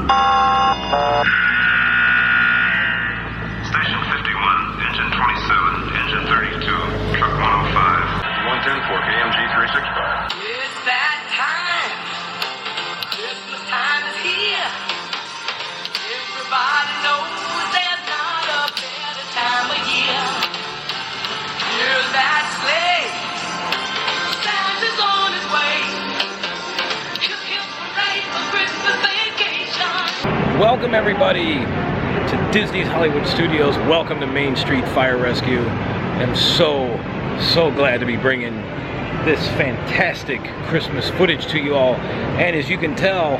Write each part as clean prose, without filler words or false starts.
Station 51, engine 27, engine 32, truck 105. 110 for KMG 365. It's that time. Christmas time is here. Everybody knows there's not a better time of year. Hear that sleigh. Santa's on his way. Hip, hip, hooray for Christmas vacation. Welcome everybody to Disney's Hollywood Studios. Welcome to Main Street Fire Rescue. I'm so glad to be bringing this fantastic Christmas footage to you all. And as you can tell,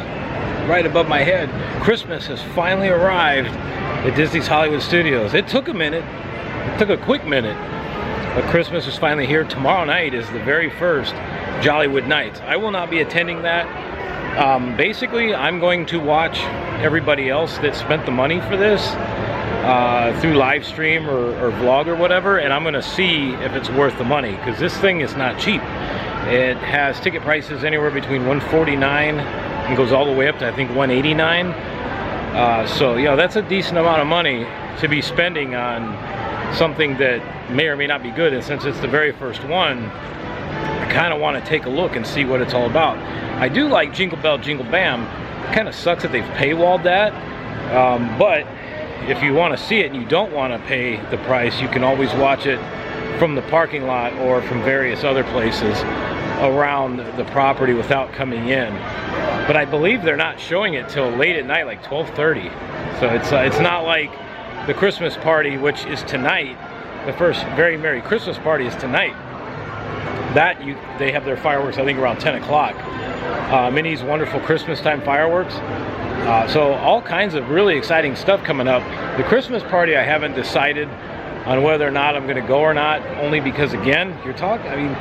right above my head, Christmas has finally arrived at Disney's Hollywood Studios. It took a minute. It took a quick minute. But Christmas is finally here. Tomorrow night is the very first Jollywood Nights. I will not be attending that. Basically, I'm going to watch everybody else that spent the money for this through live stream or vlog or whatever, and I'm going to see if it's worth the money, because this thing is not cheap. It has ticket prices anywhere between $149 and goes all the way up to I think $189. So you know, that's a decent amount of money to be spending on something that may or may not be good. And since it's the very first one, I kind of want to take a look and see what it's all about. I do like Jingle Bell Jingle Bam. It kind of sucks that they've paywalled that, but if you want to see it and you don't want to pay the price, you can always watch it from the parking lot or from various other places around the property without coming in. But I believe they're not showing it till late at night, like 12:30. So it's not like the Christmas party, which is tonight. The first Very Merry Christmas party is tonight. They have their fireworks, I think, around 10 o'clock. Minnie's Wonderful Christmas Time fireworks. So all kinds of really exciting stuff coming up. The Christmas party, I haven't decided on whether or not I'm going to go or not, only because, again, you're talking, I mean,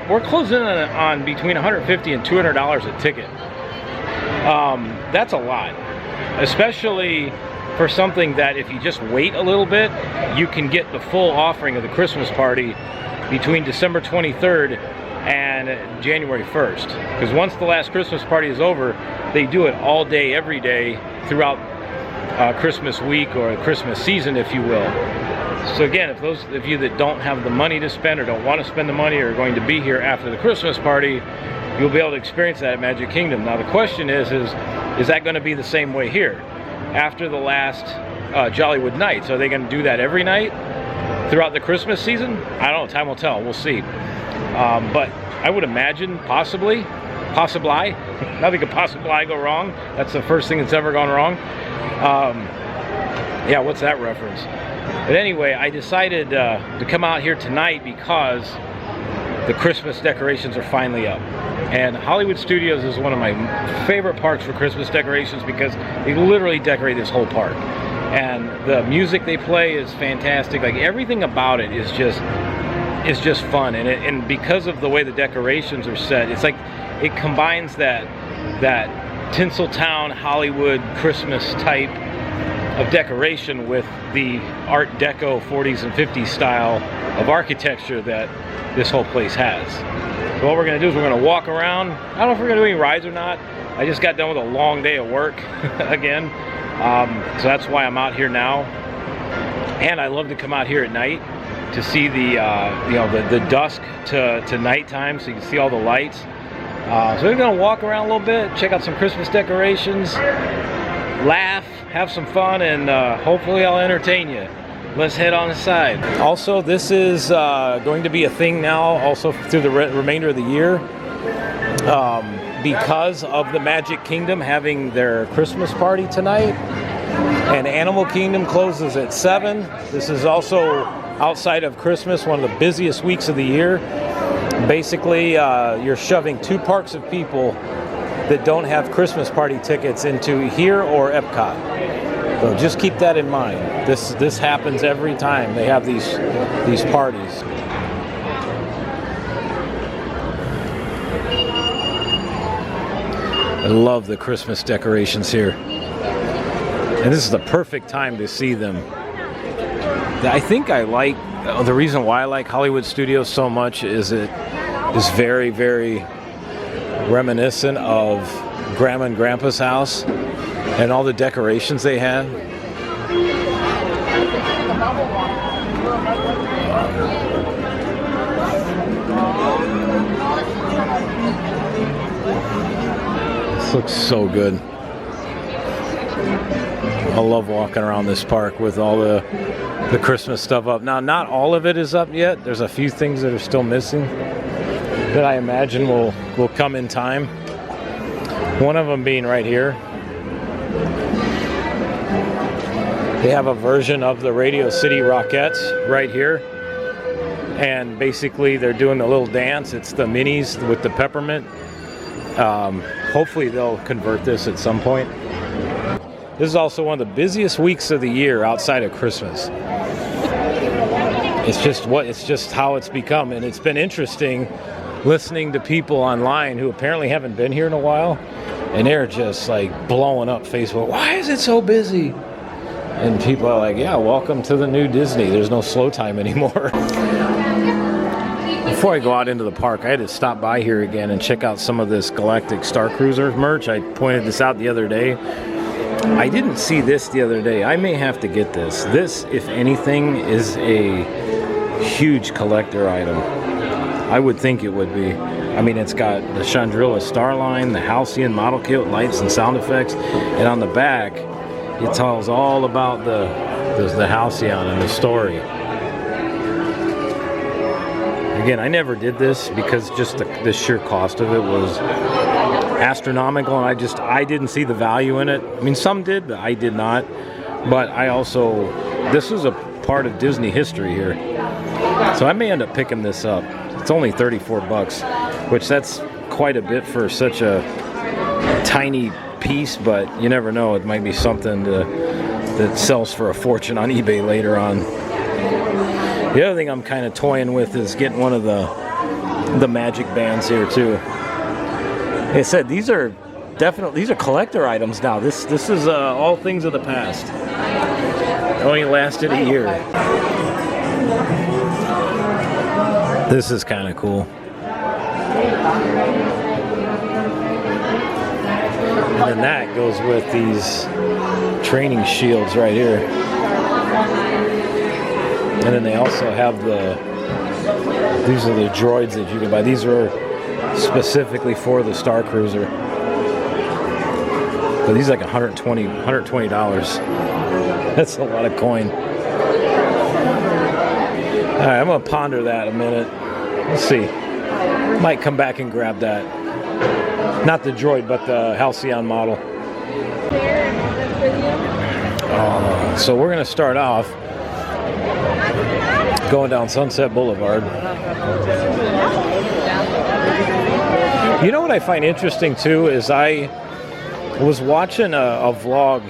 we're closing on between $150 and $200 a ticket. That's a lot, especially for something that if you just wait a little bit, you can get the full offering of the Christmas party between December 23rd and January 1st. Because once the last Christmas party is over, they do it all day, every day throughout Christmas week or Christmas season, if you will. So again, if those of you that don't have the money to spend or don't want to spend the money or are going to be here after the Christmas party, you'll be able to experience that at Magic Kingdom. Now the question is that going to be the same way here? After the last Jollywood Nights, are they going to do that every night throughout the Christmas season? I don't know, time will tell, we'll see. But I would imagine possibly, nothing could possibly go wrong. That's the first thing that's ever gone wrong. Yeah, what's that reference? But anyway, I decided to come out here tonight because the Christmas decorations are finally up. And Hollywood Studios is one of my favorite parks for Christmas decorations because they literally decorate this whole park. And the music they play is fantastic. Like, everything about it is just fun. And because of the way the decorations are set, it's like it combines that Tinseltown Hollywood Christmas type of decoration with the Art Deco 40s and 50s style of architecture that this whole place has. So what we're going to do is we're going to walk around. I don't know if we're going to do any rides or not. I just got done with a long day of work again. So that's why I'm out here now. And I love to come out here at night to see the dusk to nighttime, so you can see all the lights. So we're going to walk around a little bit, check out some Christmas decorations, laugh, have some fun, and hopefully I'll entertain you. Let's head on inside. Also, this is going to be a thing now also through the remainder of the year, because of the Magic Kingdom having their Christmas party tonight, and Animal Kingdom closes at 7. This is also, outside of Christmas, one of the busiest weeks of the year. Basically, you're shoving 2 parks of people that don't have Christmas party tickets into here or Epcot. So just keep that in mind. This happens every time they have these parties. I love the Christmas decorations here. And this is the perfect time to see them. I think I like, the reason why I like Hollywood Studios so much is it is very, very reminiscent of Grandma and Grandpa's house. And all the decorations they have. This looks so good. I love walking around this park with all the Christmas stuff up. Now, not all of it is up yet. There's a few things that are still missing that I imagine will come in time. One of them being right here. They have a version of the Radio City Rockettes right here. And basically they're doing a little dance. It's the minis with the peppermint. Hopefully they'll convert this at some point. This is also one of the busiest weeks of the year outside of Christmas. It's just how it's become. And it's been interesting listening to people online who apparently haven't been here in a while. And they're just like blowing up Facebook. Why is it so busy? And people are like, yeah, welcome to the new Disney. There's no slow time anymore. Before I go out into the park, I had to stop by here again and check out some of this Galactic Star Cruiser merch. I pointed this out the other day. I didn't see this the other day. I may have to get this. This, if anything, is a huge collector item. I would think it would be. I mean, it's got the Chandrilla Starline, the Halcyon model kit, lights and sound effects, and on the back, it tells all about the Halcyon and the story. Again, I never did this because just the sheer cost of it was astronomical, and I didn't see the value in it. I mean, some did, but I did not. But this was a part of Disney history here. So I may end up picking this up. It's only 34 bucks, which that's quite a bit for such a tiny piece, but you never know. It might be something that sells for a fortune on eBay later on. The other thing I'm kind of toying with is getting one of the magic bands here too. Like I said, these are collector items now. This is all things of the past. It only lasted a year. This is kind of cool. And then that goes with these training shields right here. And then they also have these are the droids that you can buy. These are specifically for the Star Cruiser. But these are like $120. That's a lot of coin. All right, I'm gonna ponder that a minute. Let's see. Might come back and grab that. Not the droid, but the Halcyon model. So we're going to start off going down Sunset Boulevard. You know what I find interesting too is I was watching a vlog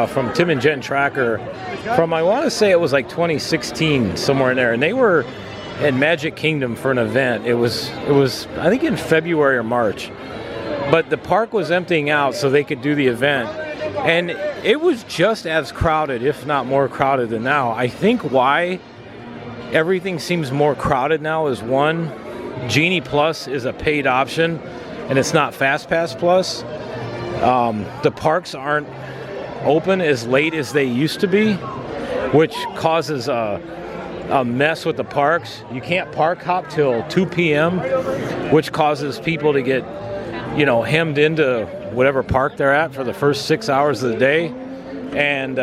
from Tim and Jen Tracker from, I want to say it was like 2016, somewhere in there, and they were at Magic Kingdom for an event. It was I think in February or March. But the park was emptying out so they could do the event. And it was just as crowded, if not more crowded than now. I think why everything seems more crowded now is, one, Genie Plus is a paid option, and it's not Fast Pass Plus. The parks aren't open as late as they used to be, which causes a mess with the parks. You can't park hop till 2 p.m., which causes people to get hemmed into whatever park they're at for the first 6 hours of the day, and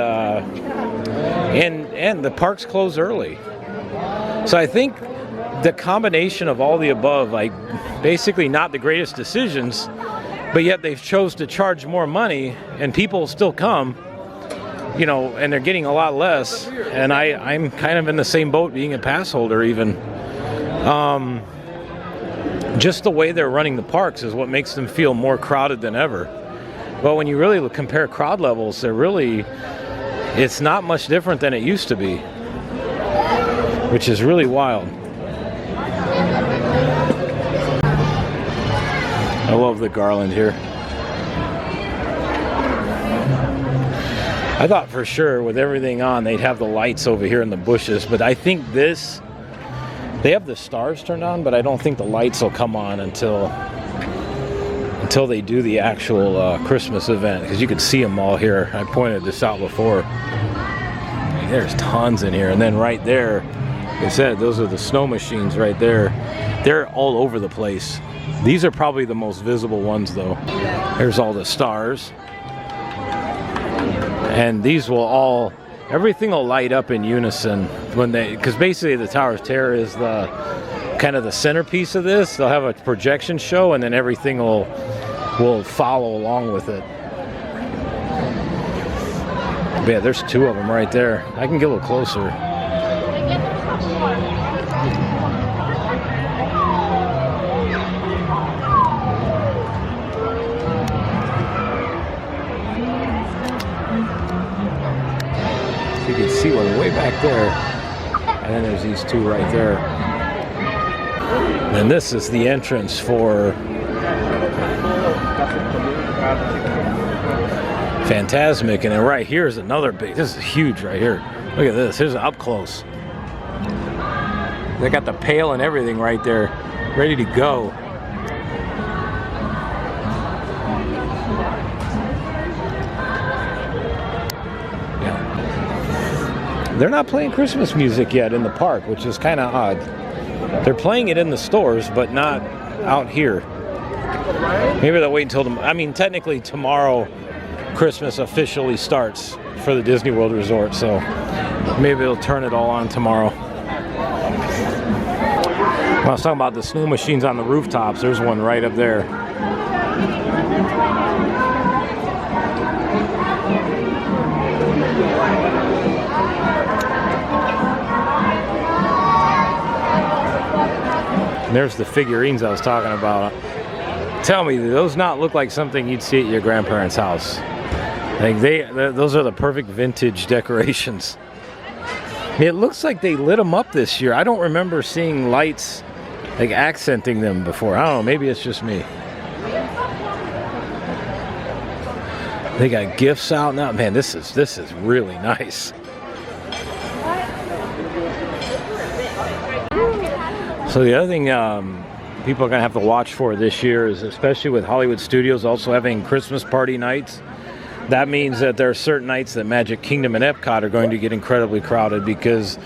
the parks close early. So I think the combination of all the above, like basically not the greatest decisions, but yet they've chose to charge more money, and people still come, and they're getting a lot less. And I'm kind of in the same boat, being a pass holder even. Just the way they're running the parks is what makes them feel more crowded than ever. But when you really compare crowd levels, it's not much different than it used to be, which is really wild. I love the garland here. I thought for sure with everything on they'd have the lights over here in the bushes, but I think they have the stars turned on, but I don't think the lights will come on until until they do the actual Christmas event, because you can see them all here. I pointed this out before. There's tons in here, and then right there, like I said, those are the snow machines right there. They're all over the place. These are probably the most visible ones though. There's all the stars. And these will all, everything will light up in unison when they, because basically the Tower of Terror is the kind of the centerpiece of this. They'll have a projection show, and then everything will follow along with it. But yeah, there's two of them right there. I can get a little closer. You can see one way back there, and then there's these two right there. And this is the entrance for Fantasmic, and then right here is another big, this is huge right here. Look at this, here's up close. They got the pail and everything right there, ready to go. They're not playing Christmas music yet in the park, which is kind of odd. They're playing it in the stores, but not out here. Maybe they'll wait until, I mean, technically tomorrow Christmas officially starts for the Disney World Resort, so maybe they'll turn it all on tomorrow. When I was talking about the snow machines on the rooftops, there's one right up there. And there's the figurines I was talking about. Tell me, do those not look like something you'd see at your grandparents' house? Like those are the perfect vintage decorations. It looks like they lit them up this year. I don't remember seeing lights like accenting them before. I don't know, maybe it's just me. They got gifts out now. Man, this is really nice. So the other thing people are going to have to watch for this year is, especially with Hollywood Studios also having Christmas party nights, that means that there are certain nights that Magic Kingdom and Epcot are going to get incredibly crowded, because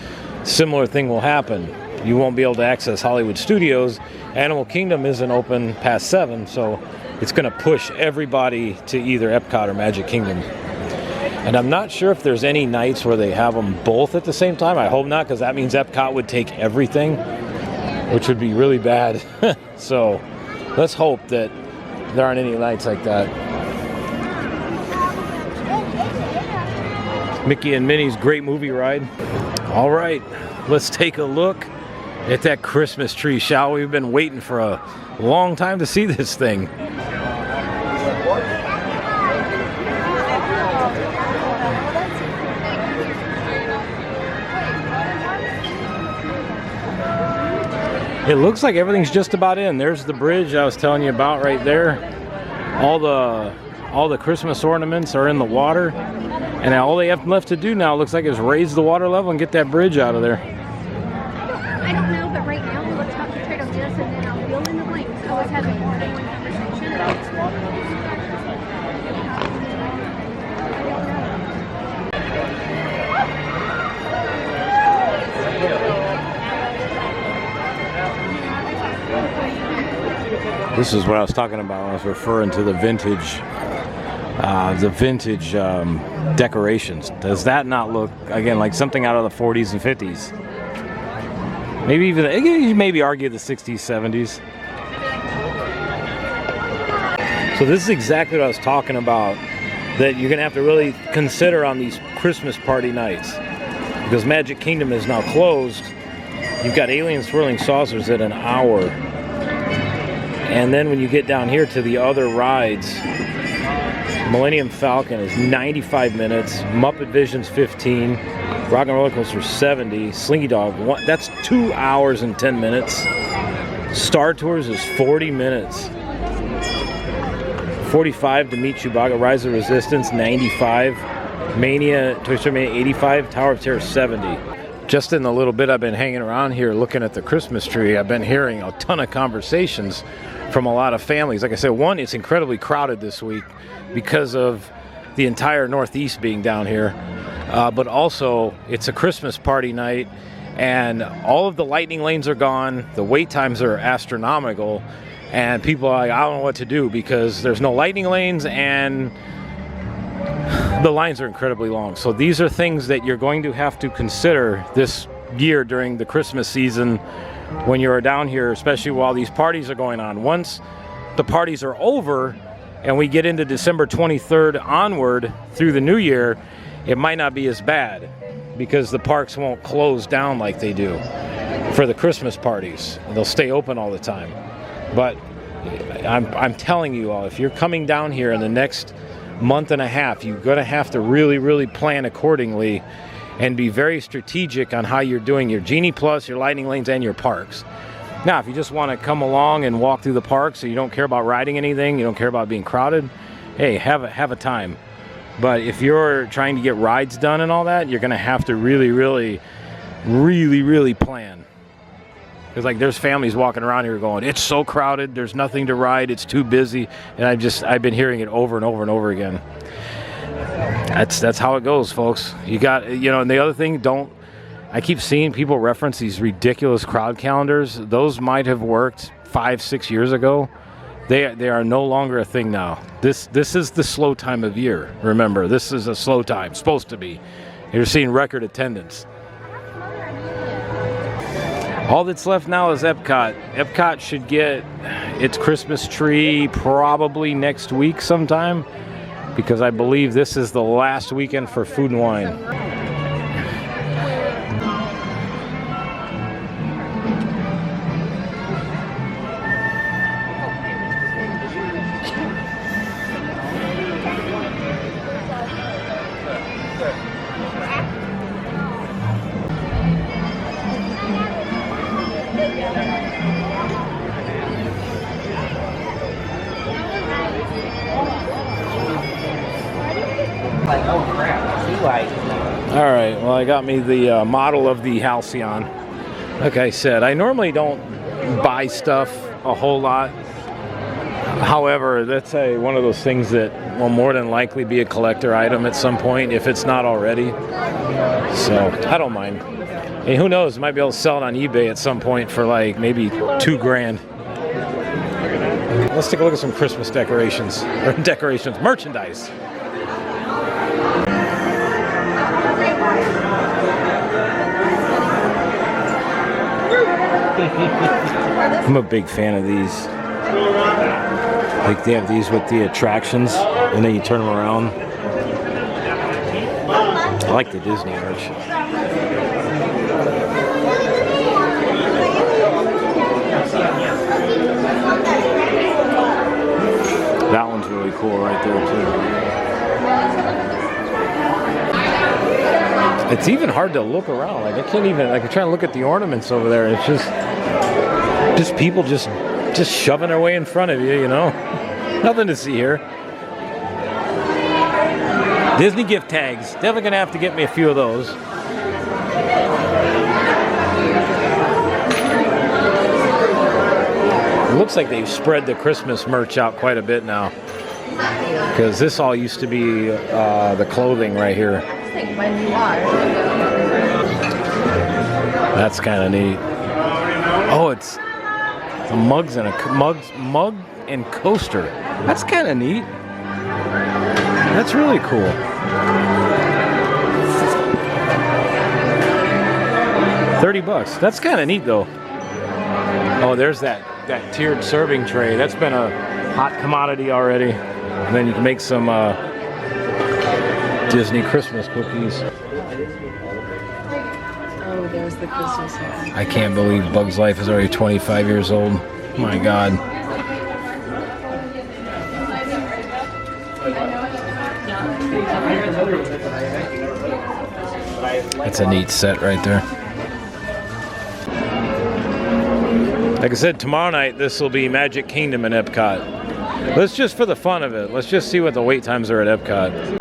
similar thing will happen. You won't be able to access Hollywood Studios. Animal Kingdom isn't open past 7, so it's going to push everybody to either Epcot or Magic Kingdom. And I'm not sure if there's any nights where they have them both at the same time. I hope not, because that means Epcot would take everything, which would be really bad. So let's hope that there aren't any nights like that. Mickey and Minnie's Great Movie Ride. All right, let's take a look at that Christmas tree, shall we? We've been waiting for a long time to see this thing. It looks like everything's just about in. There's the bridge I was telling you about right there. All the Christmas ornaments are in the water, and all they have left to do now, looks like, is raise the water level and get that bridge out of there. I don't know, but right now let's concentrate on this, and then I'll fill in the blanks. I was having a one-on-one conversation. This is what I was talking about when I was referring to the vintage decorations. Does that not look, again, like something out of the 40s and 50s? Maybe even, you maybe argue the 60s, 70s. So this is exactly what I was talking about, that you're gonna have to really consider on these Christmas party nights, because Magic Kingdom is now closed. You've got Alien Swirling Saucers at an hour. And then when you get down here to the other rides, Millennium Falcon is 95 minutes, Muppet Vision's 15, Rock and Roller Coaster 70, Slinky Dog, that's 2 hours and 10 minutes. Star Tours is 40 minutes. 45 to Meet Chewbacca, Rise of Resistance 95, Mania, Toy Story Mania 85, Tower of Terror 70. just in the little bit I've been hanging around here looking at the Christmas tree, I've been hearing a ton of conversations from a lot of families. Like I said, one, it's incredibly crowded this week because of the entire Northeast being down here. But also, it's a Christmas party night, and all of the lightning lanes are gone. The wait times are astronomical, and people are like, I don't know what to do because there's no lightning lanes and the lines are incredibly long. So these are things that you're going to have to consider this year during the Christmas season when you're down here, especially while these parties are going on. Once the parties are over and we get into December 23rd onward through the new year, it might not be as bad because the parks won't close down like they do for the Christmas parties. They'll stay open all the time. But I'm telling you all, if you're coming down here in the next month and a half, you're going to have to really plan accordingly and be very strategic on how you're doing your Genie Plus, your Lightning Lanes, and your parks. Now, if you just want to come along and walk through the park so you don't care about riding anything, you don't care about being crowded, hey, have a time. But if you're trying to get rides done and all that, you're going to have to really plan. Because like there's families walking around here going, it's so crowded, there's nothing to ride, it's too busy, and I've been hearing it over and over again. That's how it goes, folks. You got, and the other thing, I keep seeing people reference these ridiculous crowd calendars. Those might have worked 5-6 years ago. They are no longer a thing now. This is the slow time of year. Remember, this is a slow time, supposed to be. You're seeing record attendance. All that's left now is Epcot. Epcot should get its Christmas tree probably next week sometime, because I believe this is the last weekend for Food and Wine. All right, well, I got me the model of the Halcyon. Like I said, I normally don't buy stuff a whole lot. However, that's one of those things that will more than likely be a collector item at some point, if it's not already. So I don't mind. And who knows, might be able to sell it on eBay at some point for like maybe $2,000. Let's take a look at some Christmas decorations, merchandise. I'm a big fan of these. Like they have these with the attractions and then you turn them around. I like the Disney arch. That one's really cool right there too. It's even hard to look around. Like I can't even, like I'm trying to look at the ornaments over there. It's just people just shoving their way in front of you, Nothing to see here. Disney gift tags. Definitely gonna have to get me a few of those. It looks like they've spread the Christmas merch out quite a bit now. Because this all used to be the clothing right here. That's kind of neat. Oh, it's a mug and coaster. That's kind of neat. That's really cool. $30. That's kind of neat though. Oh, there's that tiered serving tray. That's been a hot commodity already. And then you can make some Disney Christmas cookies. Oh, there's the Christmas one. I can't believe Bug's Life is already 25 years old. My God. That's a neat set right there. Like I said, tomorrow night this will be Magic Kingdom in Epcot. Let's just, for the fun of it, let's just see what the wait times are at Epcot.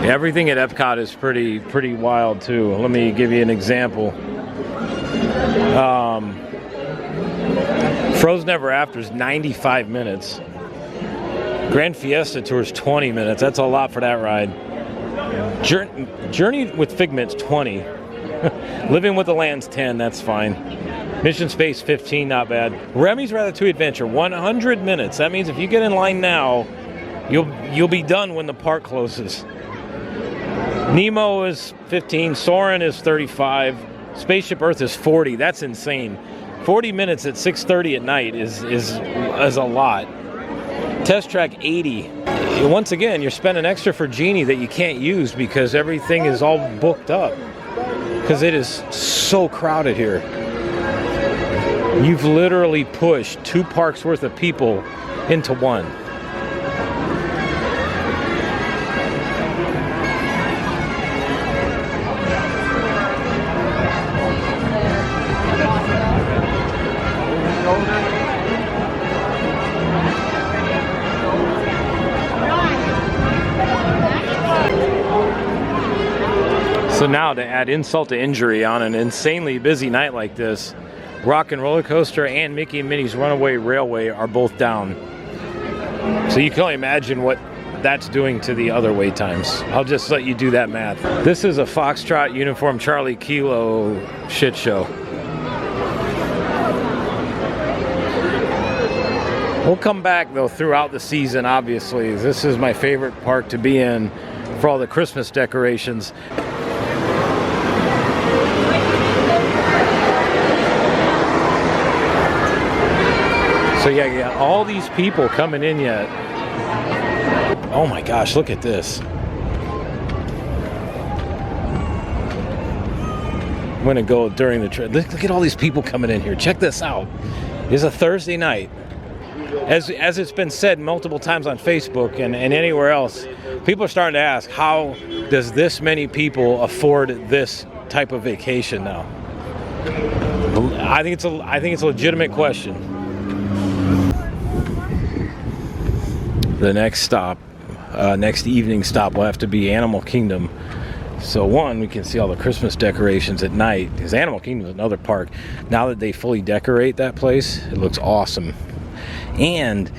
Everything at Epcot is pretty wild too. Let me give you an example. Frozen Ever After is 95 minutes. Grand Fiesta Tour is 20 minutes. That's a lot for that ride. Journey with Figment's 20. Living with the Land's 10. That's fine. Mission Space 15, not bad. Remy's Ratatouille Adventure 100 minutes. That means if you get in line now, you'll be done when the park closes. Nemo is 15. Soarin' is 35. Spaceship Earth is 40. That's insane. 40 minutes at 6:30 at night is a lot. Test Track 80. Once again, you're spending extra for Genie that you can't use because everything is all booked up. Because it is so crowded here. You've literally pushed 2 parks worth of people into one. So now, to add insult to injury on an insanely busy night like this, Rock and Roller Coaster and Mickey and Minnie's Runaway Railway are both down. So you can only imagine what that's doing to the other wait times. I'll just let you do that math. This is a Foxtrot Uniform Charlie Kilo shit show. We'll come back though throughout the season, obviously. This is my favorite park to be in for all the Christmas decorations. So yeah, you got all these people coming in yet. Oh my gosh, look at this. I'm gonna go during the trip. Look at all these people coming in here. Check this out. It's a Thursday night. As it's been said multiple times on Facebook and anywhere else, people are starting to ask, how does this many people afford this type of vacation now? I think it's a legitimate question. The next stop, next evening stop will have to be Animal Kingdom. So one, we can see all the Christmas decorations at night, because Animal Kingdom is another park. Now that they fully decorate that place, it looks awesome. And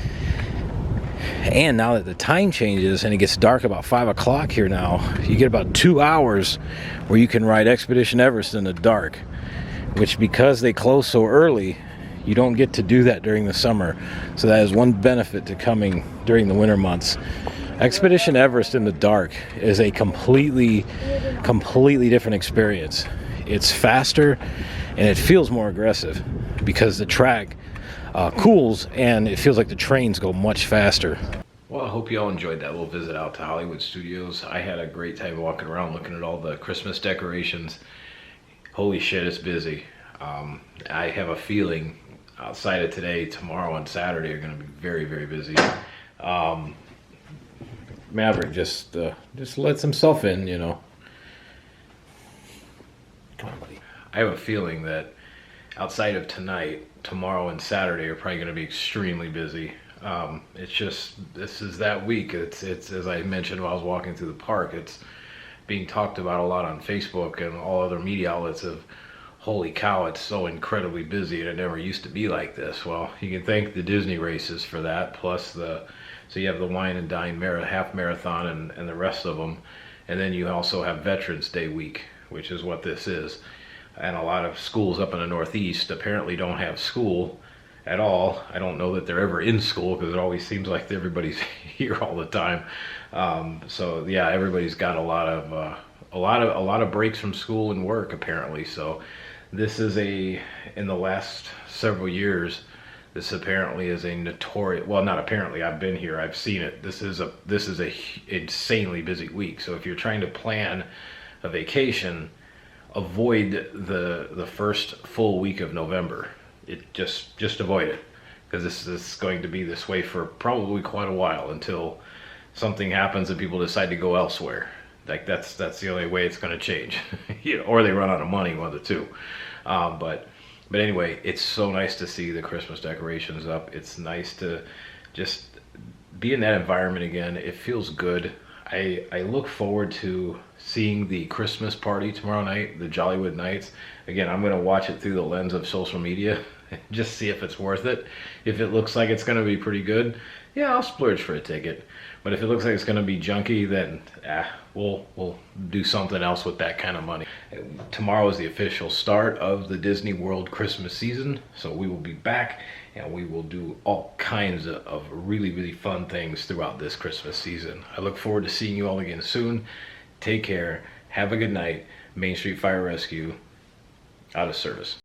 now that the time changes and it gets dark about 5 o'clock here now, you get about 2 hours where you can ride Expedition Everest in the dark, which, because they close so early, you don't get to do that during the summer. So that is one benefit to coming during the winter months. Expedition Everest in the dark is a completely different experience. It's faster and it feels more aggressive because the track cools and it feels like the trains go much faster. Well, I hope you all enjoyed that little visit out to Hollywood Studios. I had a great time walking around looking at all the Christmas decorations. Holy shit, it's busy. I have a feeling outside of today, tomorrow and Saturday are going to be very, very busy. Maverick just lets himself in, you know. Come on, buddy. I have a feeling that outside of tonight, tomorrow and Saturday are probably going to be extremely busy. It's just, this is that week. It's as I mentioned while I was walking through the park, it's being talked about a lot on Facebook and all other media outlets of, holy cow, it's so incredibly busy and it never used to be like this. Well, you can thank the Disney races for that, plus so you have the Wine and Dine half marathon and the rest of them. And then you also have Veterans Day week, which is what this is. And a lot of schools up in the Northeast apparently don't have school at all. I don't know that they're ever in school because it always seems like everybody's here all the time. So yeah, everybody's got a lot of breaks from school and work apparently. So this is in the last several years, this apparently is a notorious, well, not apparently, I've been here, I've seen it. This is a insanely busy week. So if you're trying to plan a vacation, avoid the first full week of November. Just avoid it, because this is going to be this way for probably quite a while until something happens and people decide to go elsewhere. Like that's the only way it's going to change, you know, or they run out of money, one of the two. But anyway, it's so nice to see the Christmas decorations up. It's nice to just be in that environment again. It feels good. I look forward to seeing the Christmas party tomorrow night, the Jollywood Nights. Again, I'm gonna watch it through the lens of social media, just see if it's worth it. If it looks like it's gonna be pretty good, yeah, I'll splurge for a ticket. But if it looks like it's gonna be junky, then we'll do something else with that kind of money. Tomorrow is the official start of the Disney World Christmas season, so we will be back and we will do all kinds of really, really fun things throughout this Christmas season. I look forward to seeing you all again soon. Take care, have a good night. Main Street Fire Rescue, out of service.